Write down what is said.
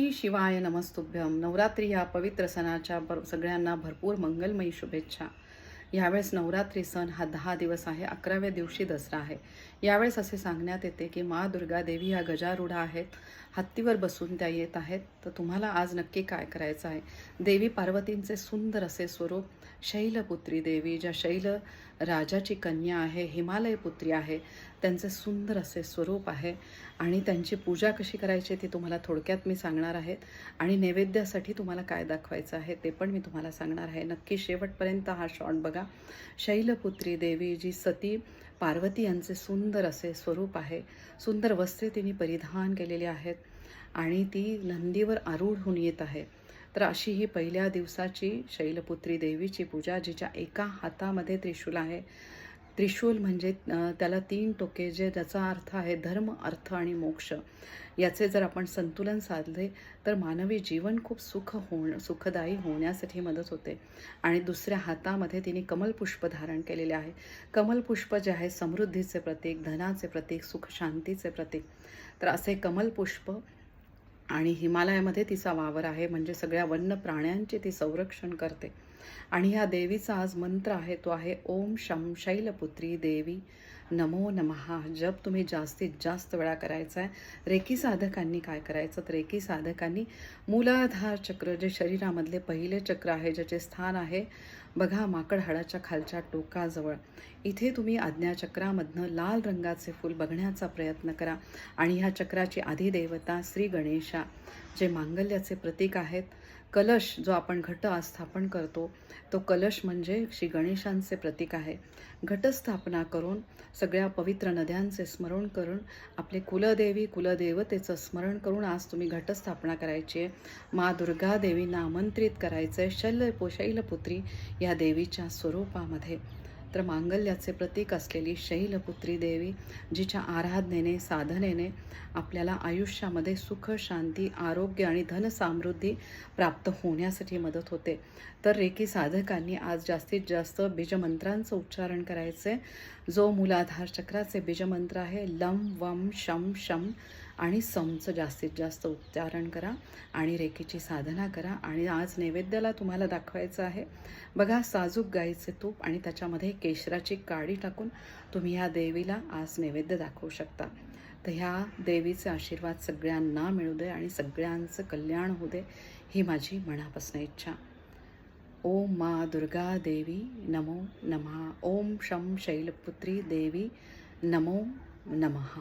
श्री शिवाय नमस्तुभ्यम. नवरात्री या पवित्र सणाच्या सगळ्यांना भरपूर मंगलमयी शुभेच्छा. यावेळेस नवरात्री सण हा 10 दिवस आहे. 11व्या दिवशी दसरा आहे. यावेळेस असे सांगण्यात येते की मा दुर्गा देवी या गजारूढ आहेत, हत्तीवर बसून त्या येत आहेत. तर तुम्हाला आज नक्की काय करायचं आहे? देवी पार्वतींचे सुंदर असे स्वरूप, शैलपुत्री देवी ज्या शैल राजाची कन्या आहे, हिमालय पुत्री आहे, त्यांचे सुंदर असे स्वरूप आहे आणि त्यांची पूजा कशी करायची ती तुम्हाला थोडक्यात मी सांगणार आहे. आणि नैवेद्यासाठी तुम्हाला काय दाखवायचं आहे ते पण मी तुम्हाला सांगणार आहे. नक्की शेवटपर्यंत हा शॉर्ट बघा. शैलपुत्री देवी जी सती पार्वती यांचे सुंदर असे स्वरूप आहे. सुंदर वस्त्रे तिने परिधान केलेली आहेत आणि ती नंदीवर आरूढ होऊन येत आहे. तर अशी ही पहिल्या दिवसाची शैलपुत्री देवीची पूजा, जिच्या एका हातामध्ये त्रिशूल आहे. त्रिशूल म्हणजे त्याला 3 टोके, जे त्याचा अर्थ आहे धर्म, अर्थ आणि मोक्ष. याचे जर आपण संतुलन साधले तर मानवी जीवन खूप सुखदायी होण्यासाठी मदत होते. आणि दुसऱ्या हातामध्ये तिने कमलपुष्प धारण केलेले आहे. कमलपुष्प जे आहे समृद्धीचे प्रतीक, धनाचे प्रतीक, सुख शांतीचे प्रतीक. तर असे कमलपुष्प, आणि हिमालयामध्ये तिचा वावर आहे, म्हणजे सगळ्या वन्य प्राण्यांचे ती संरक्षण करते. आणि ह्या देवीचा आज मंत्र आहे तो आहे ओम शम शैलपुत्री देवी नमो नमः. जप तुम्ही जास्तीत जास्त वेळा करायचा आहे. रेकी साधकांनी काय करायचं, तर रेकी साधकांनी मूलाधार चक्र, जे शरीरामधले पहिले चक्र आहे, ज्याचे स्थान आहे बघा माकड हाडाच्या खालच्या टोकाजवळ, इथे तुम्ही आज्ञाचक्रामधनं लाल रंगाचे फूल बघण्याचा प्रयत्न करा. आणि ह्या चक्राची आधिदेवता श्री गणेशा, जे मांगल्याचे प्रतीक आहेत. कलश जो आपण घट स्थापन करतो, तो कलश म्हणजे श्री गणेशांचे प्रतीक आहे. घटस्थापना करून सगळ्या पवित्र नद्यांचे स्मरण करून आपले कुलदेवी कुलदेवतेचं स्मरण करून आज तुम्ही घटस्थापना करायची आहे. मा दुर्गा देवींना आमंत्रित करायचं आहे शैलपुत्री या देवीच्या स्वरूपामध्ये. तर मांगल्याचे प्रतीक असलेली शैलपुत्री देवी, जिच्या आराधनेने साधनेने आपल्याला आयुष्यामध्ये सुख शांती आरोग्य आणि धनसमृद्धी प्राप्त होण्यासाठी मदत होते. तर रेकी साधकांनी आज जास्तीत जास्त बीजमंत्रांचं उच्चारण करायचे. जो मूलाधार चक्राचे बीजमंत्र आहे लम वम शम शम आणि समचं जास्तीत जास्त उच्चारण करा आणि रेकीची साधना करा. आणि आज नैवेद्याला तुम्हाला दाखवायचं आहे बघा साजूक गाईचे तूप आणि त्याच्यामध्ये केशराची काडी टाकून तुम्ही ह्या देवीला आज नैवेद्य दाखवू शकता. तर ह्या देवीचे आशीर्वाद सगळ्यांना मिळू दे आणि सगळ्यांचं कल्याण होऊ दे, ही माझी मनापासून इच्छा. ओम मा दुर्गा देवी नमो नमः. ओम शम शैलपुत्री देवी नमो नमः.